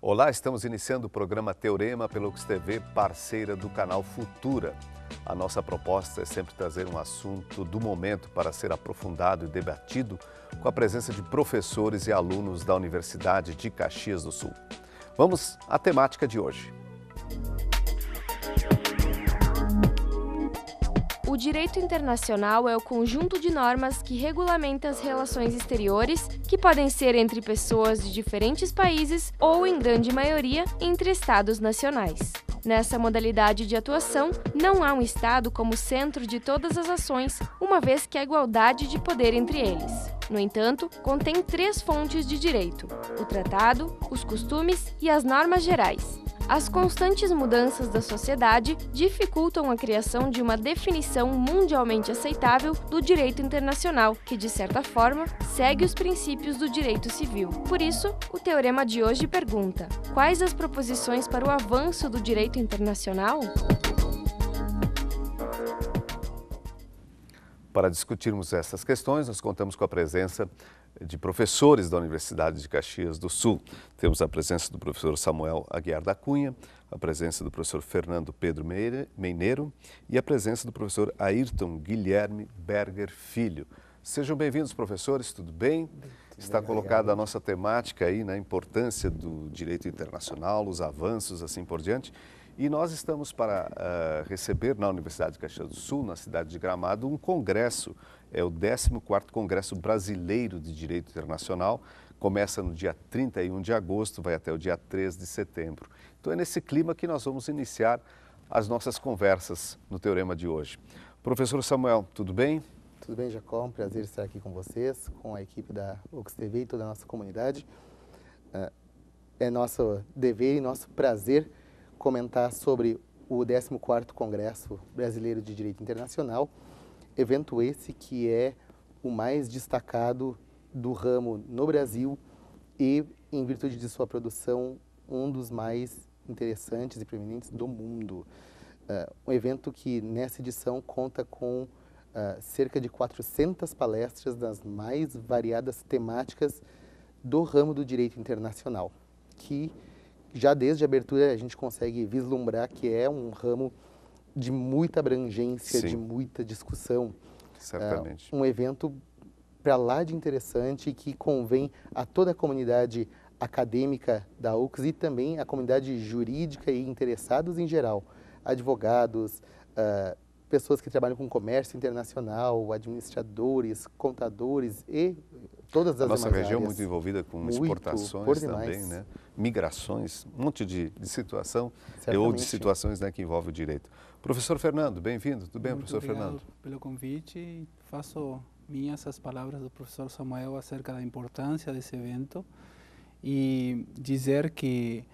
Olá, estamos iniciando o programa Teorema pela UX TV, parceira do canal Futura. A nossa proposta é sempre trazer um assunto do momento para ser aprofundado e debatido com a presença de professores e alunos da Universidade de Caxias do Sul. Vamos à temática de hoje. O direito internacional é o conjunto de normas que regulamenta as relações exteriores, que podem ser entre pessoas de diferentes países ou, em grande maioria, entre estados nacionais. Nessa modalidade de atuação, não há um Estado como centro de todas as ações, uma vez que há igualdade de poder entre eles. No entanto, contém 3 fontes de direito: o tratado, os costumes e as normas gerais. As constantes mudanças da sociedade dificultam a criação de uma definição mundialmente aceitável do direito internacional, que, de certa forma, segue os princípios do direito civil. Por isso, o teorema de hoje pergunta: quais as proposições para o avanço do direito internacional? Para discutirmos essas questões, nós contamos com a presença de professores da Universidade de Caxias do Sul. Temos a presença do professor Samuel Aguiar da Cunha, a presença do professor Fernando Pedro Meineiro e a presença do professor Ayrton Guilherme Berger Filho. Sejam bem-vindos, professores, tudo bem? Está colocada a nossa temática aí, a importância do direito internacional, os avanços, assim por diante. E nós estamos para receber na Universidade de Caxias do Sul, na cidade de Gramado, um congresso. É o 14º Congresso Brasileiro de Direito Internacional. Começa no dia 31 de agosto, vai até o dia 3 de setembro. Então é nesse clima que nós vamos iniciar as nossas conversas no Teorema de hoje. Professor Samuel, tudo bem? Tudo bem, Jacó. Um prazer estar aqui com vocês, com a equipe da UX TV e toda a nossa comunidade. É nosso dever e nosso prazer comentar sobre o 14º Congresso Brasileiro de Direito Internacional, evento esse que é o mais destacado do ramo no Brasil e, em virtude de sua produção, um dos mais interessantes e preeminentes do mundo. Um evento que, nessa edição, conta com cerca de 400 palestras das mais variadas temáticas do ramo do direito internacional, que já desde a abertura a gente consegue vislumbrar que é um ramo de muita abrangência, Sim, de muita discussão. certamente. Um evento para lá de interessante que convém a toda a comunidade acadêmica da UX e também a comunidade jurídica e interessados em geral, advogados, pessoas que trabalham com comércio internacional, administradores, contadores e todas as demais áreas. A nossa região muito envolvida com exportações também, né? Migrações, um monte de situação ou de situações, né, que envolvem o direito. Professor Fernando, bem-vindo. Tudo bem, muito professor Fernando? Pelo convite. Faço minhas as palavras do professor Samuel acerca da importância desse evento e dizer que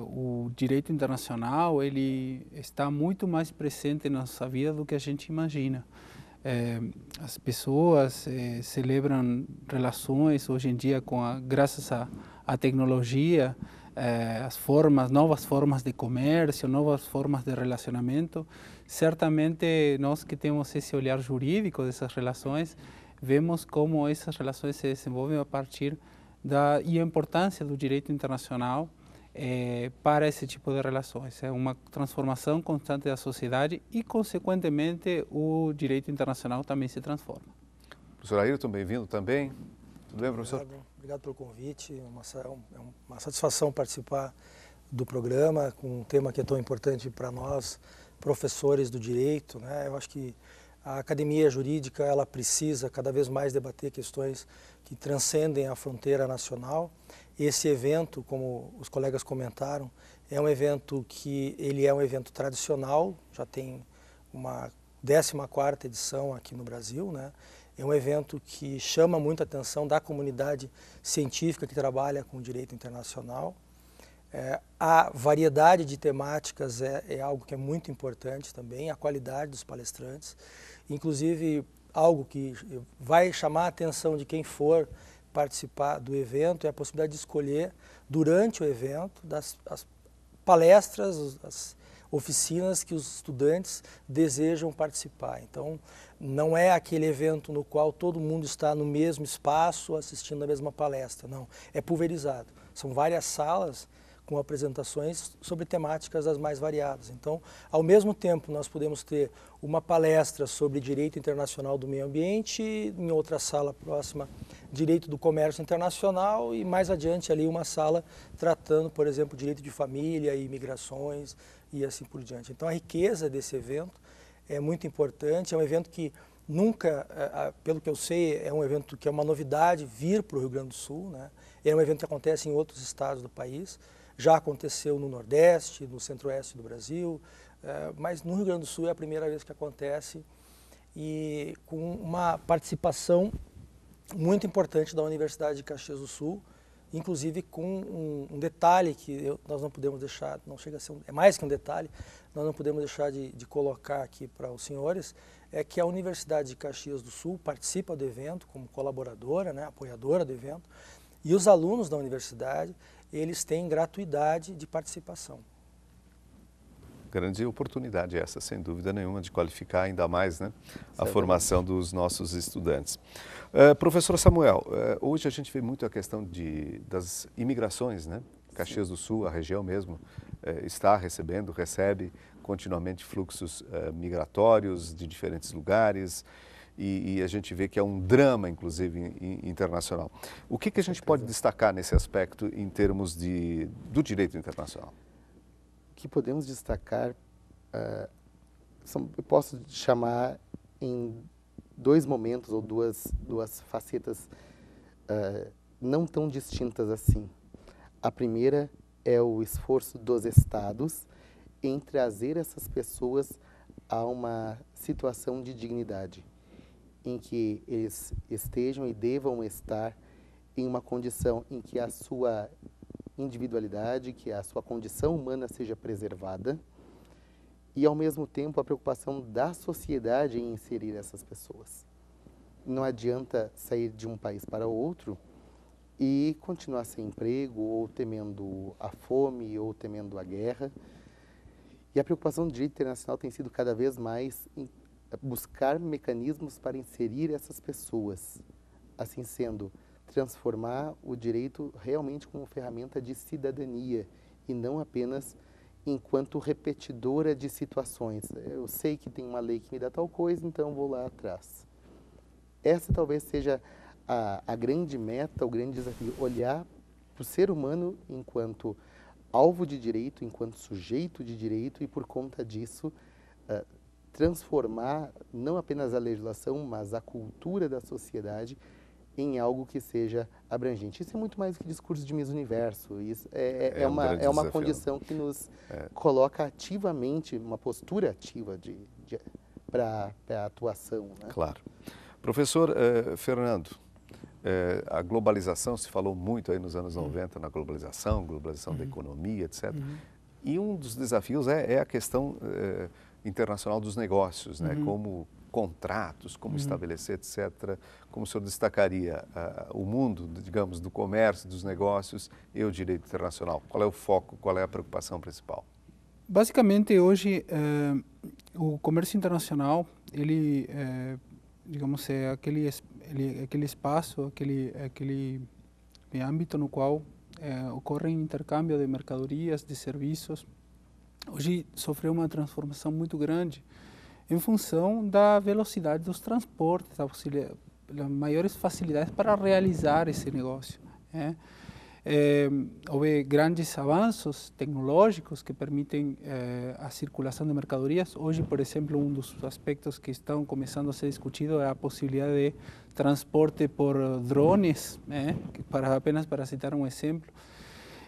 o direito internacional ele está muito mais presente na nossa vida do que a gente imagina. As pessoas celebram relações hoje em dia graças à tecnologia, novas formas de comércio, novas formas de relacionamento. Certamente nós que temos esse olhar jurídico dessas relações, vemos como essas relações se desenvolvem a partir da importância do direito internacional para esse tipo de relações. É uma transformação constante da sociedade e, consequentemente, o direito internacional também se transforma. Professor Ayrton, bem-vindo também. Tudo bem, professor? Obrigado pelo convite. É uma satisfação participar do programa com um tema que é tão importante para nós, professores do direito, né? Eu acho que a academia jurídica ela precisa cada vez mais debater questões que transcendem a fronteira nacional. Esse evento, como os colegas comentaram, é um evento que ele é um evento tradicional, já tem uma 14ª edição aqui no Brasil, né? É um evento que chama muita atenção da comunidade científica que trabalha com o direito internacional. A variedade de temáticas é algo que é muito importante também, a qualidade dos palestrantes. Inclusive, algo que vai chamar a atenção de quem for participar do evento é a possibilidade de escolher, durante o evento, as palestras, oficinas que os estudantes desejam participar. Então, não é aquele evento no qual todo mundo está no mesmo espaço assistindo a mesma palestra, não. É pulverizado. São várias salas com apresentações sobre temáticas das mais variadas. Então, ao mesmo tempo, nós podemos ter uma palestra sobre direito internacional do meio ambiente, em outra sala próxima, direito do comércio internacional e mais adiante ali uma sala tratando, por exemplo, direito de família e imigrações e assim por diante. Então, a riqueza desse evento é muito importante, é um evento que nunca, pelo que eu sei, é um evento que é uma novidade vir para o Rio Grande do Sul, né? É um evento que acontece em outros estados do país. Já aconteceu no Nordeste, no Centro-Oeste do Brasil, mas no Rio Grande do Sul é a primeira vez que acontece e com uma participação muito importante da Universidade de Caxias do Sul, inclusive com um detalhe que nós não podemos deixar, não chega a ser é mais que um detalhe, nós não podemos deixar de colocar aqui para os senhores, é que a Universidade de Caxias do Sul participa do evento como colaboradora, né, apoiadora do evento, e os alunos da universidade, eles têm gratuidade de participação. Grande oportunidade essa, sem dúvida nenhuma, de qualificar ainda mais, né, a formação dos nossos estudantes. Professor Samuel, hoje a gente vê muito a questão das imigrações, né? Caxias do Sul, a região mesmo, recebe continuamente fluxos migratórios de diferentes lugares, e a gente vê que é um drama, inclusive, internacional. O que a gente pode destacar nesse aspecto em termos do direito internacional? O que podemos destacar, eu posso chamar em dois momentos ou duas facetas não tão distintas assim. A primeira é o esforço dos estados em trazer essas pessoas a uma situação de dignidade, em que eles estejam e devam estar em uma condição em que a sua individualidade, que a sua condição humana seja preservada e, ao mesmo tempo, a preocupação da sociedade em inserir essas pessoas. Não adianta sair de um país para outro e continuar sem emprego, ou temendo a fome, ou temendo a guerra. E a preocupação do direito internacional tem sido cada vez mais buscar mecanismos para inserir essas pessoas, assim sendo, transformar o direito realmente como ferramenta de cidadania e não apenas enquanto repetidora de situações. Eu sei que tem uma lei que me dá tal coisa, então vou lá atrás. Essa talvez seja a grande meta, o grande desafio, olhar para o ser humano enquanto alvo de direito, enquanto sujeito de direito e, por conta disso, transformar não apenas a legislação, mas a cultura da sociedade em algo que seja abrangente. Isso é muito mais do que discurso de Miss Universo. Isso é uma condição que nos coloca ativamente, uma postura ativa para a atuação. Né? Claro. Professor Fernando, a globalização, se falou muito aí nos anos 90 na globalização da economia, etc. E um dos desafios é a questão internacional dos negócios, né? Como contratos, como estabelecer, etc. Como o senhor destacaria o mundo, digamos, do comércio, dos negócios e o direito internacional? Qual é o foco, qual é a preocupação principal? Basicamente, hoje, o comércio internacional, ele, digamos, é aquele espaço, aquele âmbito no qual ocorre intercâmbio de mercadorias, de serviços. Hoje sofreu uma transformação muito grande em função da velocidade dos transportes, das maiores facilidades para realizar esse negócio. Houve grandes avanços tecnológicos que permitem a circulação de mercadorias. Hoje, por exemplo, um dos aspectos que estão começando a ser discutido é a possibilidade de transporte por drones, apenas para citar um exemplo.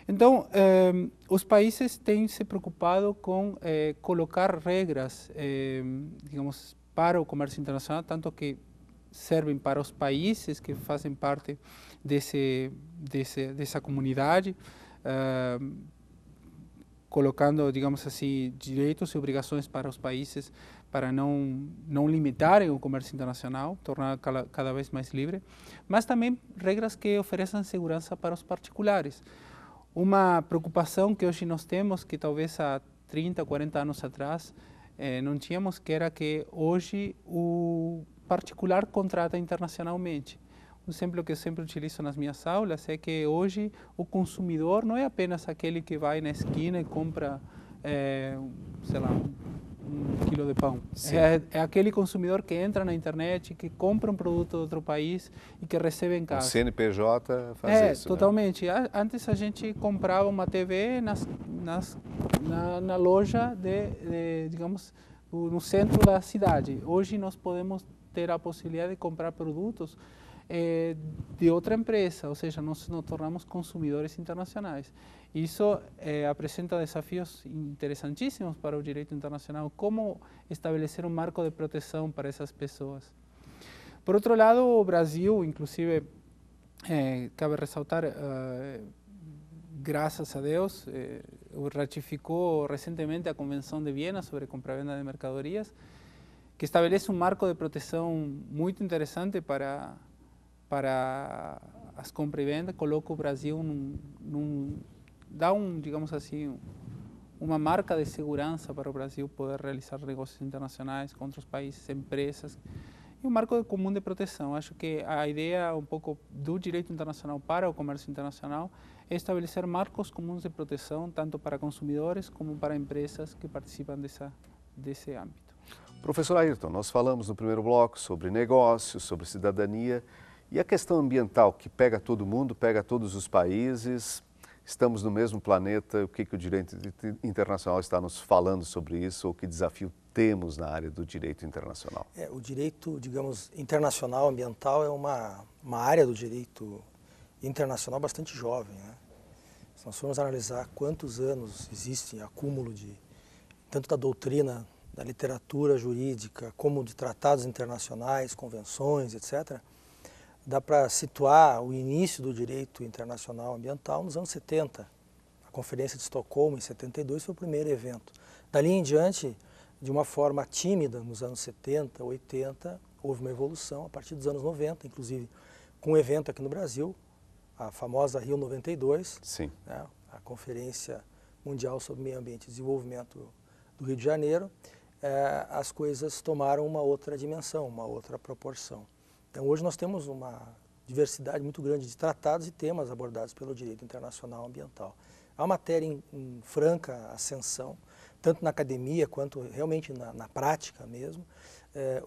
Então, os países têm se preocupado com colocar regras, digamos, para o comércio internacional, tanto que servem para os países que fazem parte dessa comunidade, colocando, digamos assim, direitos e obrigações para os países para não limitarem o comércio internacional, tornar cada vez mais livre, mas também regras que ofereçam segurança para os particulares. Uma preocupação que hoje nós temos, que talvez há 30, 40 anos atrás, não tínhamos, que era que hoje o particular contrata internacionalmente. Um exemplo que eu sempre utilizo nas minhas aulas é que hoje o consumidor não é apenas aquele que vai na esquina e compra, sei lá, um quilo de pão. É aquele consumidor que entra na internet, que compra um produto de outro país e que recebe em casa. O CNPJ faz isso, totalmente. Né? Antes a gente comprava uma TV na loja, digamos, no centro da cidade. Hoje nós podemos ter a possibilidade de comprar produtos de outra empresa, ou seja, nós nos tornamos consumidores internacionais. Isso apresenta desafios interessantíssimos para o direito internacional, como estabelecer um marco de proteção para essas pessoas. Por outro lado, o Brasil, inclusive, cabe ressaltar, graças a Deus, ratificou recentemente a Convenção de Viena sobre compra-venda de mercadorias, que estabelece um marco de proteção muito interessante para as compras e vendas, coloca o Brasil dá digamos assim, uma marca de segurança para o Brasil poder realizar negócios internacionais com outros países, empresas, e um marco comum de proteção. Acho que a ideia um pouco do direito internacional para o comércio internacional é estabelecer marcos comuns de proteção, tanto para consumidores como para empresas que participam desse âmbito. Professor Ayrton, nós falamos no primeiro bloco sobre negócios, sobre cidadania e a questão ambiental que pega todo mundo, pega todos os países. Estamos no mesmo planeta, o que o direito internacional está nos falando sobre isso, ou que desafio temos na área do direito internacional? O direito, digamos, internacional ambiental é uma área do direito internacional bastante jovem, né? Se nós formos analisar quantos anos existe acúmulo tanto da doutrina, da literatura jurídica, como de tratados internacionais, convenções, etc., dá para situar o início do direito internacional ambiental nos anos 70. A Conferência de Estocolmo, em 72, foi o primeiro evento. Dali em diante, de uma forma tímida, nos anos 70, 80, houve uma evolução a partir dos anos 90, inclusive com um evento aqui no Brasil, a famosa Rio 92, Sim. Né, a Conferência Mundial sobre Meio Ambiente e Desenvolvimento do Rio de Janeiro, as coisas tomaram uma outra dimensão, uma outra proporção. Então, hoje nós temos uma diversidade muito grande de tratados e temas abordados pelo direito internacional ambiental. É uma matéria em franca ascensão, tanto na academia quanto realmente na prática mesmo.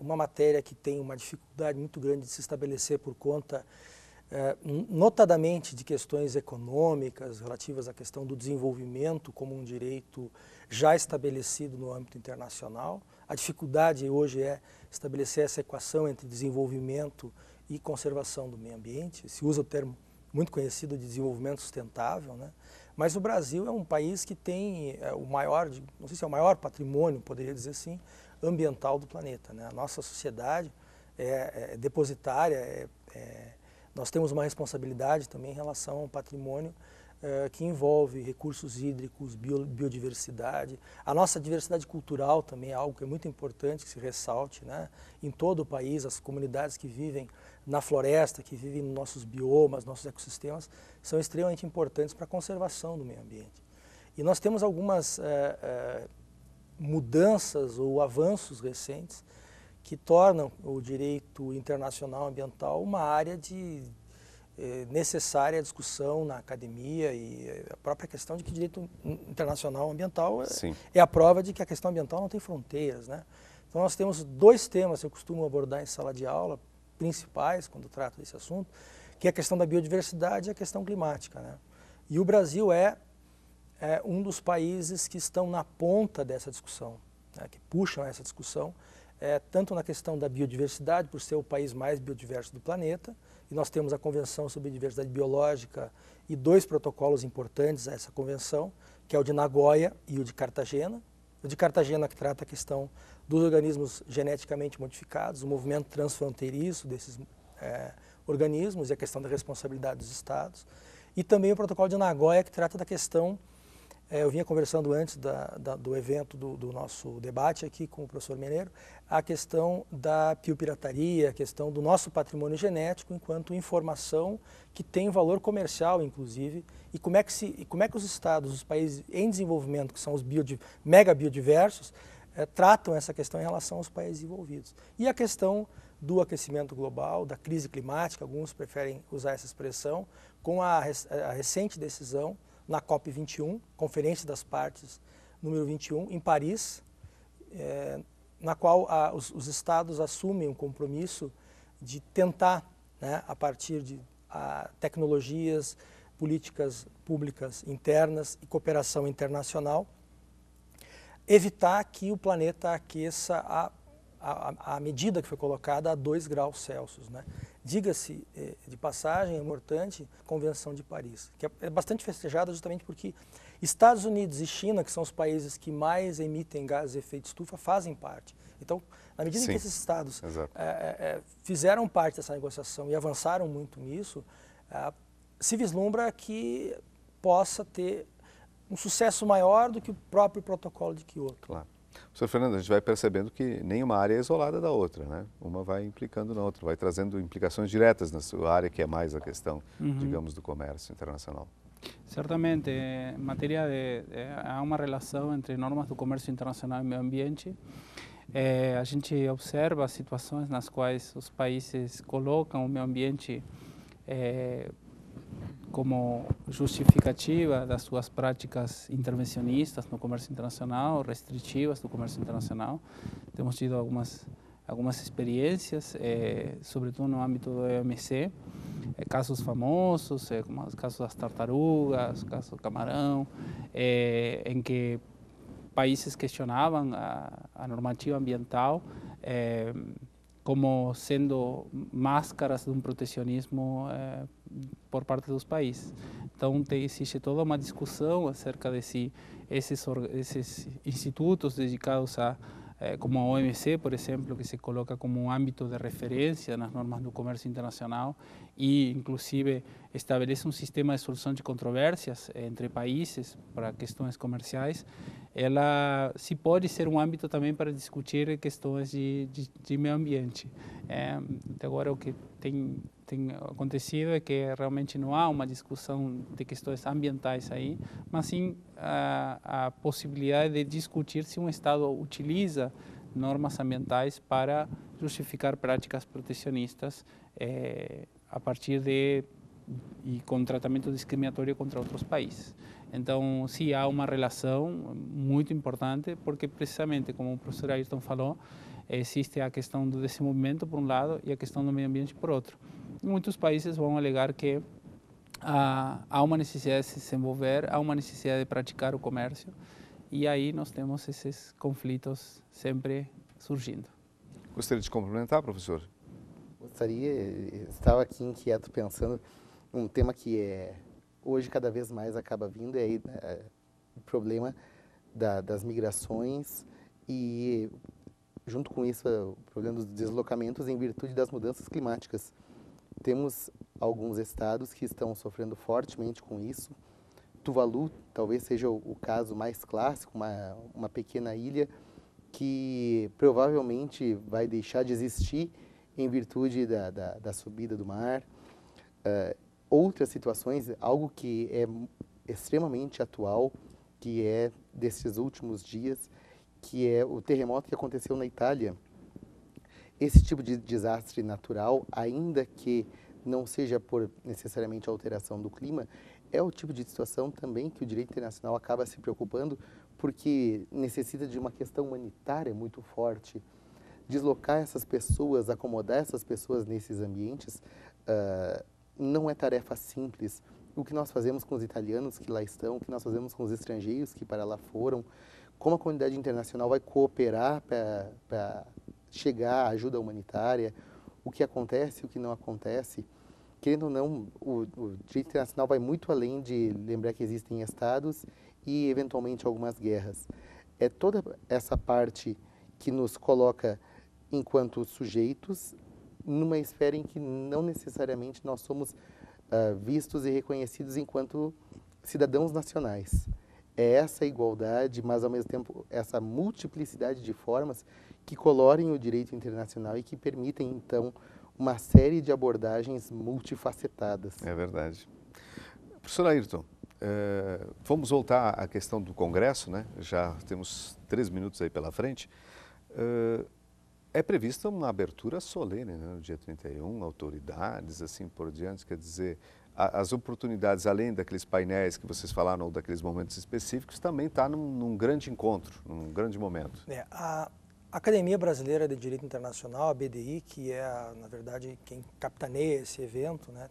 Uma matéria que tem uma dificuldade muito grande de se estabelecer por conta, notadamente, de questões econômicas relativas à questão do desenvolvimento como um direito já estabelecido no âmbito internacional. A dificuldade hoje é estabelecer essa equação entre desenvolvimento e conservação do meio ambiente. Se usa o termo muito conhecido de desenvolvimento sustentável, né? Mas o Brasil é um país que tem o maior, não sei se é o maior patrimônio, poderia dizer assim, ambiental do planeta, né? A nossa sociedade é depositária, nós temos uma responsabilidade também em relação ao patrimônio que envolve recursos hídricos, biodiversidade. A nossa diversidade cultural também é algo que é muito importante que se ressalte, né? Em todo o país, as comunidades que vivem na floresta, que vivem nos nossos biomas, nossos ecossistemas, são extremamente importantes para a conservação do meio ambiente. E nós temos algumas mudanças ou avanços recentes que tornam o direito internacional ambiental uma área de necessária discussão na academia, e a própria questão de que direito internacional ambiental é a prova de que a questão ambiental não tem fronteiras, né? Então nós temos dois temas que eu costumo abordar em sala de aula, principais quando trato desse assunto, que é a questão da biodiversidade e a questão climática, né? E o Brasil é um dos países que estão na ponta dessa discussão, né? Que puxam essa discussão, tanto na questão da biodiversidade, por ser o país mais biodiverso do planeta, e nós temos a Convenção sobre Diversidade Biológica e dois protocolos importantes a essa convenção, que é o de Nagoya e o de Cartagena. O de Cartagena, que trata a questão dos organismos geneticamente modificados, o movimento transfronteiriço desses organismos e a questão da responsabilidade dos estados. E também o protocolo de Nagoya, que trata da questão eu vinha conversando antes do evento, do nosso debate aqui com o professor Meneiro, a questão da biopirataria, a questão do nosso patrimônio genético enquanto informação que tem valor comercial, inclusive, e como é que os estados, os países em desenvolvimento, que são os mega biodiversos, tratam essa questão em relação aos países envolvidos. E a questão do aquecimento global, da crise climática, alguns preferem usar essa expressão, com a recente decisão na COP21, Conferência das Partes número 21, em Paris, na qual os estados assumem um compromisso de tentar, né, a partir de tecnologias, políticas públicas internas e cooperação internacional, evitar que o planeta aqueça a medida que foi colocada a 2 graus Celsius, né? Diga-se de passagem, é importante, a Convenção de Paris, que é bastante festejada justamente porque Estados Unidos e China, que são os países que mais emitem gases de efeito estufa, fazem parte. Então, na medida em que esses estados fizeram parte dessa negociação e avançaram muito nisso, se vislumbra que possa ter um sucesso maior do que o próprio protocolo de Kyoto. Claro. Professor Fernando, a gente vai percebendo que nenhuma área é isolada da outra, né? Uma vai implicando na outra, vai trazendo implicações diretas na sua área, que é mais a questão, digamos, do comércio internacional. Certamente, em matéria há uma relação entre normas do comércio internacional e meio ambiente. A gente observa situações nas quais os países colocam o meio ambiente como justificativa das suas práticas intervencionistas no comércio internacional, restritivas do comércio internacional. Temos tido algumas experiências, sobretudo no âmbito do OMC, casos famosos, como os casos das tartarugas, o caso do camarão, em que países questionavam a normativa ambiental como sendo máscaras de um protecionismo por parte dos países. Então, existe toda uma discussão acerca de se esses institutos dedicados como a OMC, por exemplo, que se coloca como um âmbito de referência nas normas do comércio internacional e, inclusive, estabelece um sistema de solução de controvérsias entre países para questões comerciais, ela se pode ser um âmbito também para discutir questões de meio ambiente. Até agora, o que tem acontecido é que realmente não há uma discussão de questões ambientais aí, mas sim a possibilidade de discutir se um Estado utiliza normas ambientais para justificar práticas protecionistas a partir e com tratamento discriminatório contra outros países. Então, sim, há uma relação muito importante, porque precisamente, como o professor Ayrton falou, existe a questão do desenvolvimento, por um lado, e a questão do meio ambiente, por outro. Muitos países vão alegar que há uma necessidade de se desenvolver, há uma necessidade de praticar o comércio, e aí nós temos esses conflitos sempre surgindo. Gostaria de complementar, professor? Estava aqui inquieto pensando um tema que hoje cada vez mais acaba vindo, o problema das migrações e, junto com isso, o problema dos deslocamentos em virtude das mudanças climáticas. Temos alguns estados que estão sofrendo fortemente com isso. Tuvalu talvez seja o caso mais clássico, uma pequena ilha que provavelmente vai deixar de existir em virtude da subida do mar. Outras situações, algo que é extremamente atual, que é desses últimos dias, que é o terremoto que aconteceu na Itália. Esse tipo de desastre natural, ainda que não seja por necessariamente alteração do clima, é o tipo de situação também que o direito internacional acaba se preocupando, porque necessita de uma questão humanitária muito forte. Deslocar essas pessoas, acomodar essas pessoas nesses ambientes, não é tarefa simples. O que nós fazemos com os italianos que lá estão, o que nós fazemos com os estrangeiros que para lá foram, como a comunidade internacional vai cooperar para chegar à ajuda humanitária, o que acontece, o que não acontece. Querendo ou não, o direito internacional vai muito além de lembrar que existem estados e, eventualmente, algumas guerras. É toda essa parte que nos coloca, enquanto sujeitos, numa esfera em que não necessariamente nós somos vistos e reconhecidos enquanto cidadãos nacionais. é essa igualdade, mas ao mesmo tempo essa multiplicidade de formas que colorem o direito internacional e que permitem, então, uma série de abordagens multifacetadas. É verdade. Professor Ayrton, vamos voltar à questão do Congresso, né? Já temos 3 minutos aí pela frente. É prevista uma abertura solene, né, no dia 31, autoridades, assim por diante, quer dizer, as oportunidades, além daqueles painéis que vocês falaram, ou daqueles momentos específicos, também está num grande encontro, num grande momento. A Academia Brasileira de Direito Internacional, a BDI, que é, na verdade, quem capitaneia esse evento, né,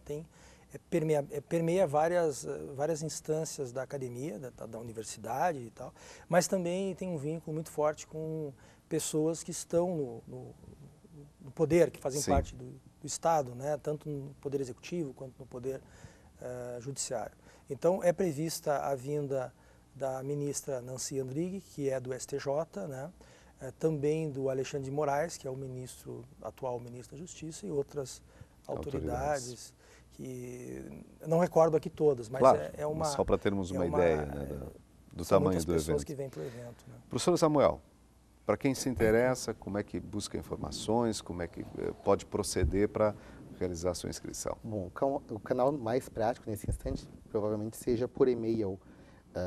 permeia várias instâncias da academia, da universidade e tal, mas também tem um vínculo muito forte com pessoas que estão no poder, que fazem parte do Estado, né, tanto no poder executivo quanto no poder judiciário. Então, é prevista a vinda da ministra Nancy Andrighi, que é do STJ, né, também do Alexandre de Moraes, que é o atual ministro da Justiça, e outras autoridades que eu não recordo aqui todas, mas claro, é uma... Só para termos uma ideia, né, do tamanho do evento. pessoas que vêm para o evento. Né? Professor Samuel, para quem se interessa, como é que busca informações, como é que pode proceder para realizar a sua inscrição? Bom, o canal mais prático nesse instante provavelmente seja por e-mail.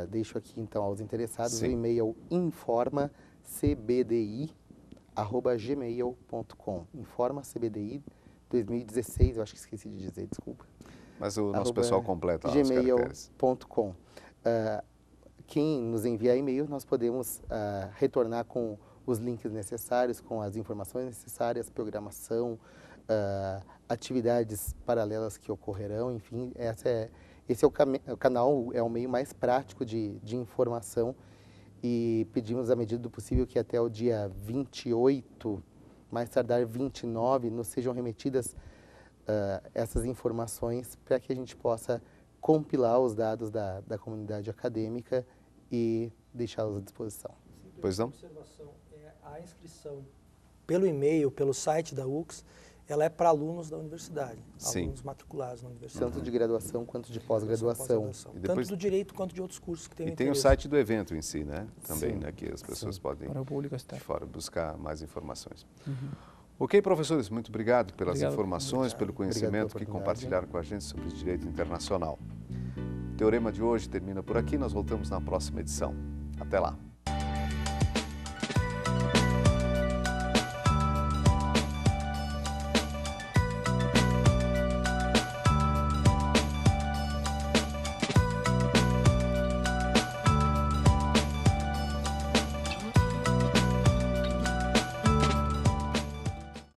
Deixo aqui então aos interessados o e-mail informacbdi@gmail.com. Informacbdi 2016, eu acho que esqueci de dizer, desculpa. Mas o nosso pessoal completa lá os caracteres. gmail.com. Quem nos enviar e-mail, nós podemos retornar com os links necessários, com as informações necessárias, programação, atividades paralelas que ocorrerão, enfim, esse é o canal, é o meio mais prático de informação, e pedimos, à medida do possível, que até o dia 28, mais tardar 29, nos sejam remetidas essas informações para que a gente possa compilar os dados da comunidade acadêmica e deixá-los à disposição. Pois não? A observação é a inscrição pelo e-mail, pelo site da UX, ela é para alunos da universidade, alunos matriculados na universidade. Tanto de graduação quanto de pós-graduação. Tanto do direito quanto de outros cursos que têm interesse. E tem o site do evento em si, né? Também, né? Que as pessoas podem, para o público de fora, buscar mais informações. Ok, professores, muito obrigado pelas informações, pelo conhecimento que compartilharam com a gente sobre direito internacional. O Teorema de hoje termina por aqui, nós voltamos na próxima edição. Até lá!